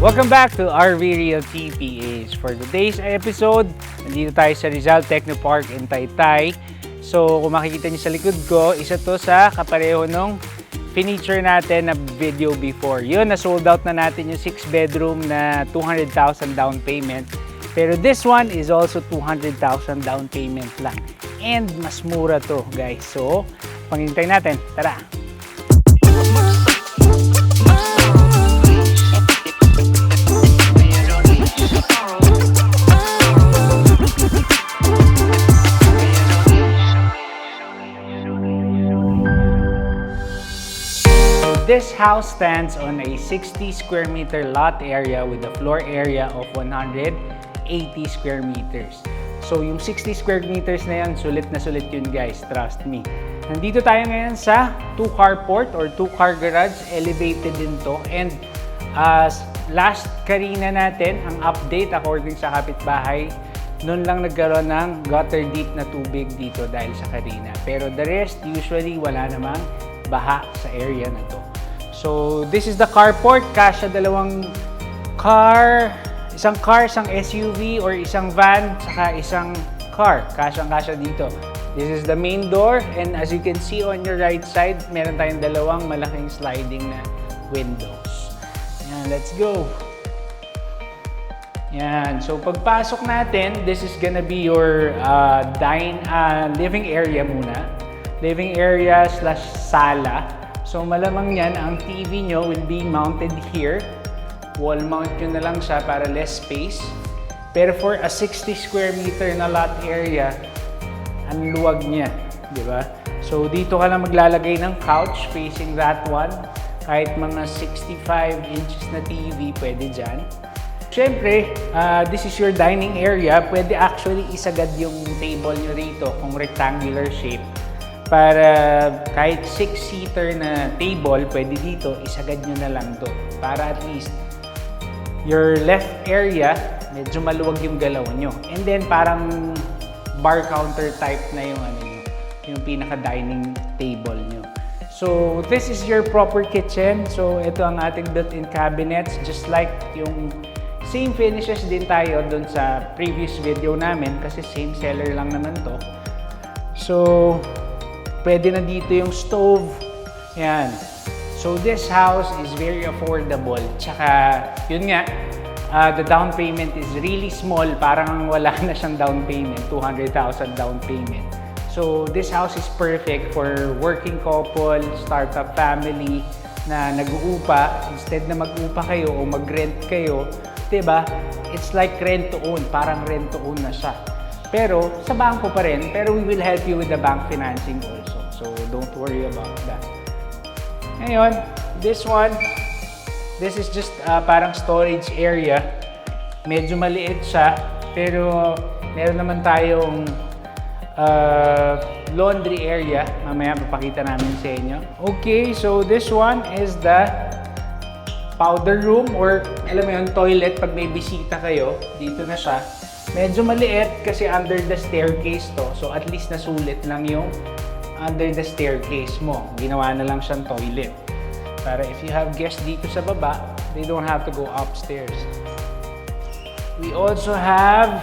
Welcome back to RV Realty PH. For today's episode, nandito tayo sa Rizal Technopark in Taytay. So, kung makikita niyo sa likod ko, isa to sa kapareho nung finiture natin na video before. Yun, na-sold out na natin yung 6-bedroom na 200,000 down payment. Pero this one is also 200,000 down payment lang. And mas mura to, guys. So, panghintay natin. Tara! This house stands on a 60 square meter lot area with a floor area of 180 square meters. So yung 60 square meters na yan, sulit na sulit yun guys, trust me. Nandito tayo ngayon sa 2-car port or 2-car garage, elevated din to. And last karina natin, ang update according sa kapitbahay, noon lang nagkaroon ng gutter deep na tubig dito dahil sa karina. Pero the rest, usually wala namang baha sa area na to. So, this is the carport. Kasya dalawang car, isang SUV or isang van, saka isang car. Kasya dito. This is the main door, and as you can see on your right side, meron tayong dalawang malaking sliding na windows. Yan, let's go. Yan. So, pagpasok natin, this is gonna be your living area muna. Living area / sala. So malamang yan, ang TV nyo will be mounted here. Wall mount nyo na lang siya para less space. Pero for a 60 square meter na lot area, ang luwag niya, di ba? So dito ka lang maglalagay ng couch facing that one. Kahit mga 65 inches na TV, pwede dyan. Siyempre, this is your dining area. Pwede actually isagad yung table nyo rito kung rectangular shape. Para kahit 6-seater na table, pwede dito, isagad nyo na lang to. Para at least, your left area, medyo maluwag yung galaw nyo. And then, parang bar counter type na yung pinaka-dining table nyo. So, this is your proper kitchen. So, ito ang ating built-in cabinets. Just like yung same finishes din tayo dun sa previous video namin kasi same seller lang naman to. So, pwede na dito yung stove. Yan. So this house is very affordable. Tsaka, yun nga, the down payment is really small. Parang wala na siyang down payment. 200,000 down payment. So this house is perfect for working couple, startup family na nag-uupa. Instead na mag-upa kayo o mag-rent kayo, diba? It's like rent to own. Parang rent to own na siya. Pero sa bangko pa rin, pero we will help you with the bank financing also. So don't worry about that. Ngayon, this is just parang storage area. Medyo maliit siya, pero meron naman tayong laundry area. Mamaya papakita namin sa inyo. Okay, so this one is the powder room or alam mo yun, toilet pag may bisita kayo. Dito na siya. Medyo maliit kasi under the staircase to. So at least nasulit lang yung under the staircase mo. Ginawa na lang siyang toilet. Para if you have guests dito sa baba, they don't have to go upstairs. We also have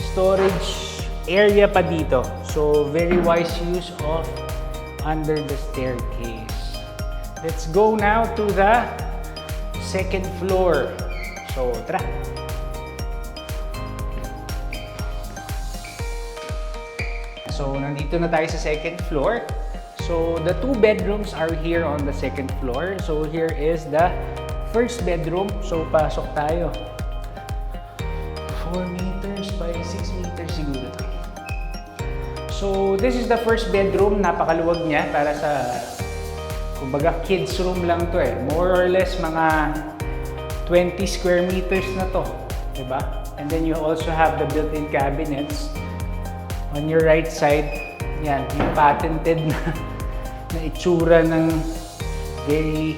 storage area pa dito. So very wise use of under the staircase. Let's go now to the second floor. So tara! So, nandito na tayo sa second floor. So, the 2 bedrooms are here on the second floor. So, here is the first bedroom. So, pasok tayo. 4 meters by 6 meters siguro. So, this is the first bedroom. Napakaluwag niya para sa, kumbaga, kids room lang to eh. More or less mga 20 square meters na to. Diba? And then, you also have the built-in cabinets. On your right side, yan, yung patented na itsura ng very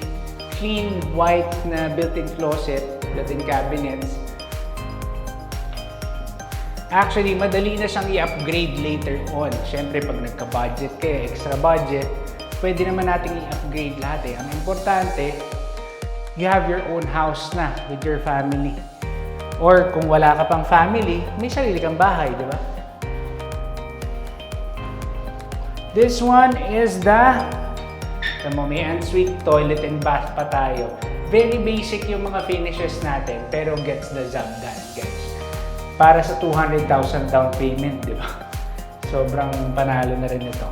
clean, white na built-in closet, built-in cabinets. Actually, madali na siyang i-upgrade later on. Siyempre, pag nagka-budget kayo, extra budget, pwede naman natin i-upgrade lahat eh. Ang importante, you have your own house na with your family. Or kung wala ka pang family, may sarili kang bahay, di ba? This one is may ensuite toilet and bath pa tayo. Very basic yung mga finishes natin, pero gets the job done, guys. Para sa 200,000 down payment, di ba? Sobrang panalo na rin ito.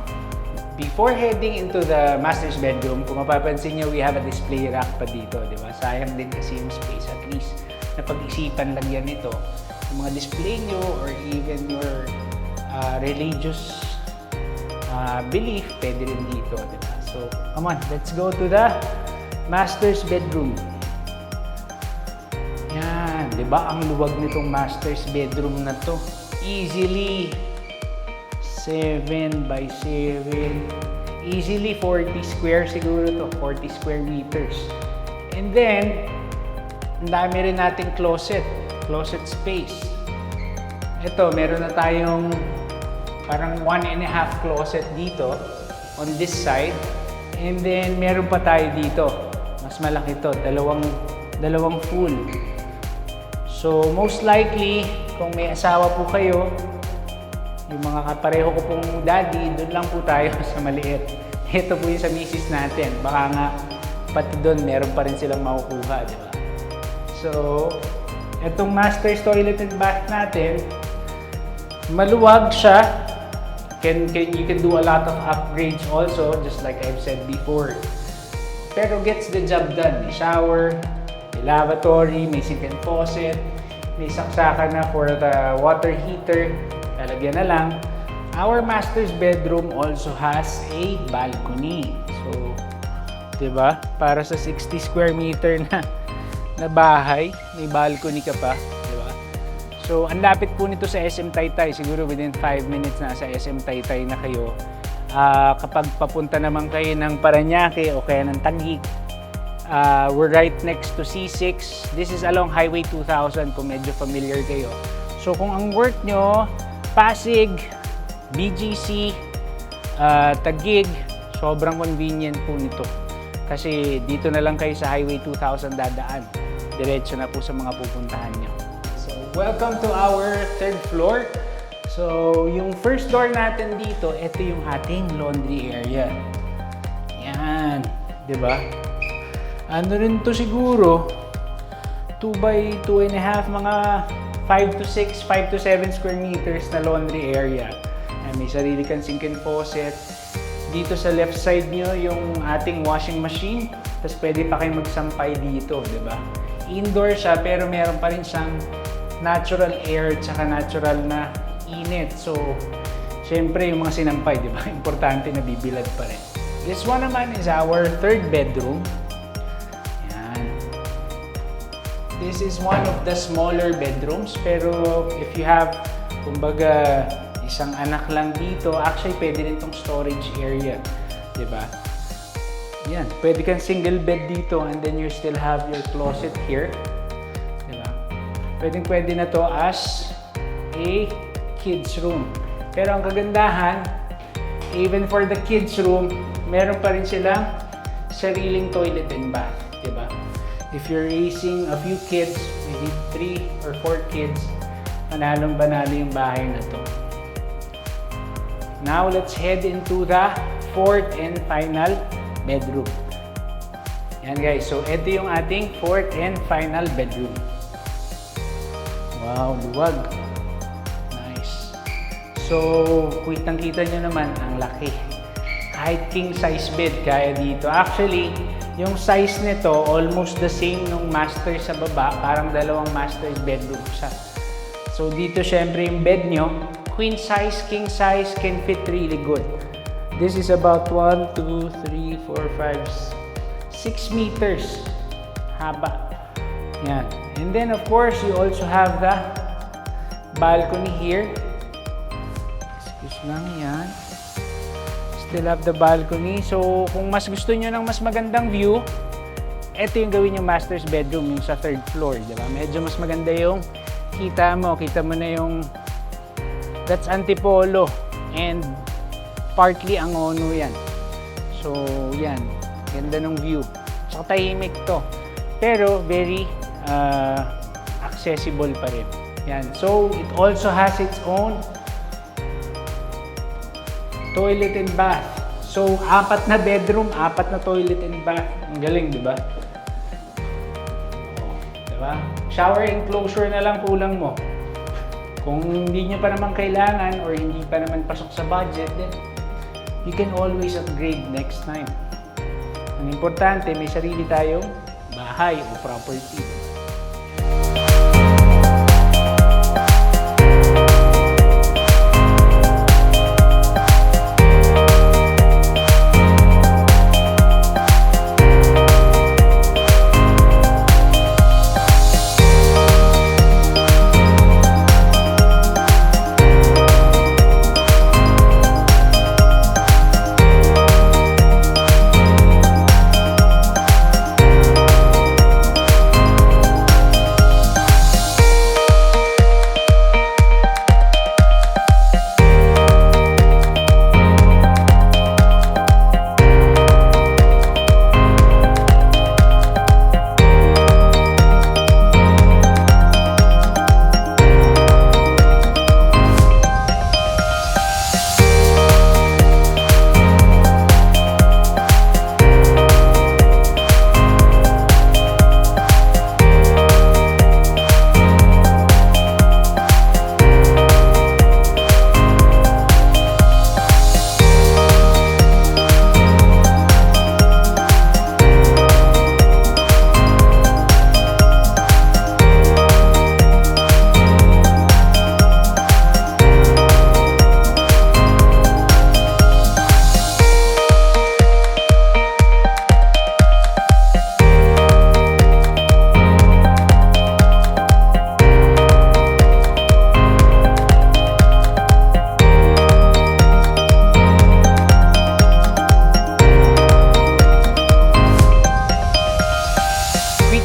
Before heading into the master's bedroom, kung mapapansin nyo, we have a display rack pa dito, di ba? Sayang din kasi yung space. At least, napag-isipan lang yan ito. Yung mga display nyo or even your religious belief, pwede rin dito, di ba? So, come on, let's go to the master's bedroom. Yan, di ba? Ang luwag nitong master's bedroom na to. Easily 7 by 7. Easily 40 square siguro to. 40 square meters. And then, ang dami rin nating closet space. Ito, meron na tayong parang 1.5 closet dito on this side. And then, meron pa tayo dito. Mas malaki to. Dalawang full. So, most likely, kung may asawa po kayo, yung mga kapareho ko pong daddy, doon lang po tayo sa maliit. Ito po yung sa misis natin. Baka nga, pati doon, meron pa rin silang makukuha, di ba? So, itong master's toilet and bath natin, maluwag siya. You can do a lot of upgrades also, just like I've said before. Pero gets the job done. May shower, may lavatory, may sink and faucet, may saksakan na for the water heater. Lalagyan na lang. Our master's bedroom also has a balcony. So, 'di ba? Para sa 60 square meter na bahay, may balcony ka pa, 'di ba? So, ang lapit po nito sa SM Taytay. Siguro within 5 minutes na sa SM Taytay na kayo. Kapag papunta naman kayo ng Parañaque o kaya ng Taguig, we're right next to C6. This is along Highway 2000 kung medyo familiar kayo. So, kung ang work nyo Pasig, BGC, Taguig, sobrang convenient po nito. Kasi dito na lang kayo sa Highway 2000 dadaan. Diretso na po sa mga pupuntahan nyo. So, welcome to our third floor. So, yung first door natin dito, ito yung ating laundry area. Yan, di ba? Ano rin to siguro? 2 by 2.5, mga 5 to 6, 5 to 7 square meters na laundry area. May sarili kang sink and faucet. Dito sa left side nyo, yung ating washing machine. Tapos pwede pa kayo magsampay dito, di ba? Indoor siya, pero meron pa rin siyang natural air at saka natural na init. So, syempre yung mga sinampay, di ba? Importante na bibilad pa rin. This one naman is our third bedroom. This is one of the smaller bedrooms, pero if you have, kumbaga, isang anak lang dito, actually pwede rin itong storage area, di ba? Yan, pwede kang single bed dito and then you still have your closet here, di ba? Pwede na to as a kids room. Pero ang kagandahan, even for the kids room, meron pa rin silang sariling toilet and bath, di ba? If you're raising a few kids, maybe 3 or 4 kids, panalong-panalo yung bahay na to. Now, let's head into the fourth and final bedroom. Yan guys, so ito yung ating fourth and final bedroom. Wow, luwag. Nice. So, kitang-kita nyo naman, ang laki. Kahit king size bed, kaya dito. Actually, yung size nito, almost the same nung master sa baba. Parang dalawang master's bedroom siya. So, dito syempre yung bed nyo, queen size, king size, can fit really good. This is about 1, 2, 3, 4, 5, 6 meters haba. Yan. And then, of course, you also have the balcony here. Excuse lang yan. Still have the balcony. So, kung mas gusto nyo ng mas magandang view, ito yung gawin yung master's bedroom, yung sa third floor, di ba? Medyo mas maganda yung kita mo na yung that's Antipolo and partly Angono yan. So, yan. Ganda ng view. Saka tahimik to. pero very accessible pa rin. Yan. So, it also has its own toilet and bath. So, 4 na bedroom, 4 na toilet and bath. Ang galing, di ba? Diba? Shower enclosure na lang kulang mo. Kung hindi nyo pa naman kailangan or hindi pa naman pasok sa budget, then you can always upgrade next time. Ang importante, may sarili tayong bahay o property.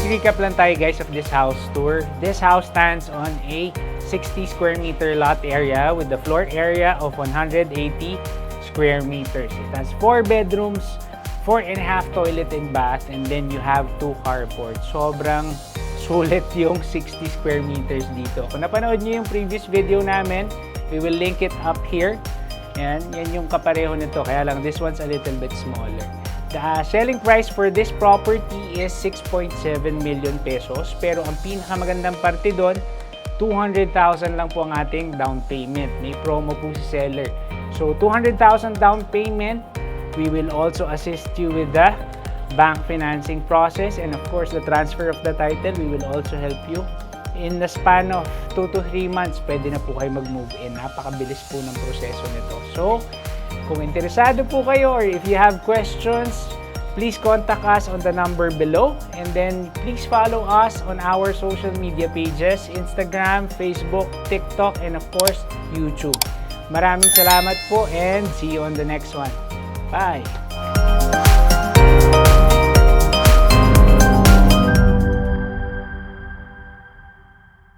Recap lang tayo guys of this house tour. This house stands on a 60 square meter lot area with the floor area of 180 square meters. It has 4 bedrooms, 4.5 toilet and bath, and then you have 2 carports. Sobrang sulit yung 60 square meters dito. Kung napanood nyo yung previous video namin, we will link it up here. Yan yung kapareho nito. Kaya lang this one's a little bit smaller. The selling price for this property is 6.7 million pesos. Pero ang pinakamagandang parte doon, 200,000 lang po ang ating down payment. May promo po si seller. So 200,000 down payment. We will also assist you with the bank financing process, and of course the transfer of the title. We will also help you. In the span of 2 to 3 months, pwede na po kayo mag-move in. Napakabilis po ng proseso nito. So, kung interesado po kayo or if you have questions, please contact us on the number below. And then, please follow us on our social media pages, Instagram, Facebook, TikTok, and of course, YouTube. Maraming salamat po and see you on the next one. Bye!